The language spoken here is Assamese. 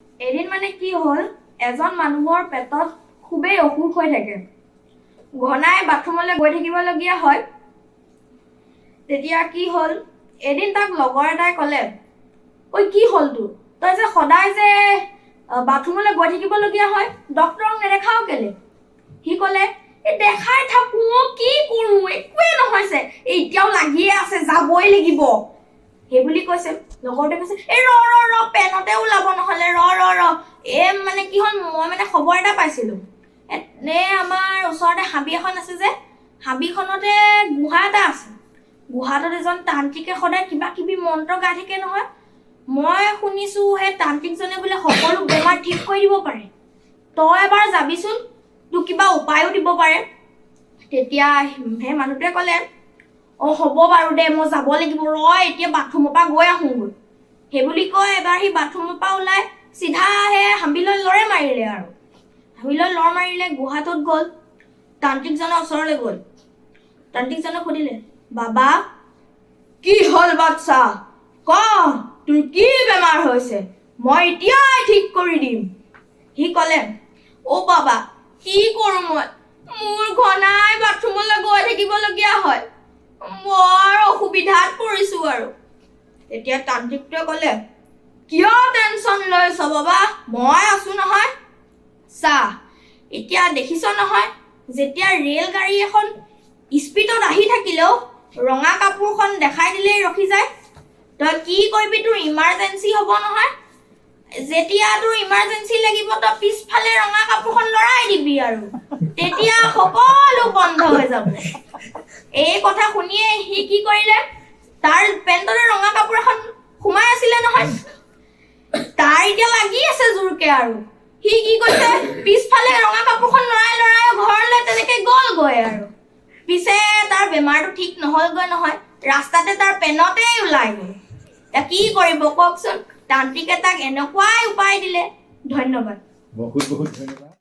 এদিন মানে কি হ'ল, এজন মানুহৰ পেটত খুবেই অসুখ হৈ থাকে। ঘনাই বাথৰুমলৈ গৈ থাকিবলগীয়া হয়। তেতিয়া কি হ'ল, এদিন তাক লগৰ এটাই ক'লে, ঐ কি হ'ল তোৰ? তই যে সদায় যে বাথৰুমলৈ গৈ থাকিবলগীয়া হয়, ডক্তৰক নেদেখাও কেলে? সি ক'লে, দেখাই থাকো, কি কৰোঁ, একোৱে নহৈছে, এতিয়াও লাগিয়ে আছে, যাবই লাগিব। সেইবুলি কৈছে। লগৰটোৱে কৈছে, ৰ পেনতে ওলাব নহ'লে, ৰ মানে কি হ'ল, মই মানে খবৰ এটা পাইছিলোঁ। আমাৰ ওচৰতে হাবি এখন আছে যে, হাবিখনতে গুহা এটা আছে। গুহাটোত এজন তান্ত্ৰিকে সদায় কিবা কিবি মন্ত্ৰ গাই থাকে নহয়। মই শুনিছোঁ সেই তান্ত্ৰিকজনে বোলে সকলো বেমাৰ ঠিক কৰি দিব পাৰে। তই এবাৰ যাবিচোন, তোক কিবা উপায়ো দিব পাৰে। তেতিয়া সেই মানুহটোৱে ক'লে, হ'ব বাৰু দে, মই যাব লাগিব, এতিয়া বাথৰুমৰ পৰা গৈ আহোঁগৈ। সেইবুলি কৈ এবাৰ সি বাথৰুমৰ পৰা ওলাই চিধা সেই হাবিলৈ লৰে মাৰিলে আৰু। হাবিলৈ লৰ মাৰিলে, গুহাটোত গ'ল, তান্ত্ৰিকজনৰ ওচৰলৈ গ'ল। তান্ত্ৰিকজনক সুধিলে, বাবা, কি হ'ল বাচ্চা? ক, তোৰ কি বেমাৰ হৈছে? মই এতিয়াই ঠিক কৰি দিম। সি ক'লে, বাবা, কি কৰোঁ মই? মোৰ ঘনাই বাথৰুমলৈ গৈ থাকিবলগীয়া হয়। বৰ অসুবিধাত পৰিছোঁ আৰু। তেতিয়া তান্ত্ৰিকটোৱে ক'লে, কিয় টেনচন লৈছ বাবা? মই আছোঁ নহয়। চা, এতিয়া দেখিছ নহয়, যেতিয়া ৰেল গাড়ী এখন স্পীডত আহি থাকিলেও ৰঙা কাপোৰখন দেখাই দিলেই ৰখি যায়। তই কি কৰিবি, তোৰ ইমাৰ্জেঞ্চি হ'ব নহয়। যেতিয়া তোৰ ইমাৰ্জেঞ্চি লাগিব, তই পিছফালে ৰঙা কাপোৰখন লৰাই দিবি আৰু। তেতিয়া সকলো বন্ধ হৈ যাব। এই কথা শুনিয়ে সি কি কৰিলে, তাৰ পেণ্টতে ৰঙা কাপোৰ এখন সোমাই আছিলে নহয়। তাৰ এতিয়া লাগি আছে জোৰকে আৰু। সি কি কৈছে, পিছফালে ৰঙা কাপোৰখন লৰাই ঘৰলৈ তেনেকে গ'লগৈ আৰু। পিছে তাৰ বেমাৰটো ঠিক নহ'লগৈ নহয়, ৰাস্তাতে তাৰ পেনতেই ওলাই গ'ল। এতিয়া কি কৰিব কওকচোন, তান্ত্ৰিকে তাক এনেকুৱাই উপায় দিলে। ধন্যবাদ। বহুত বহুত ধন্যবাদ।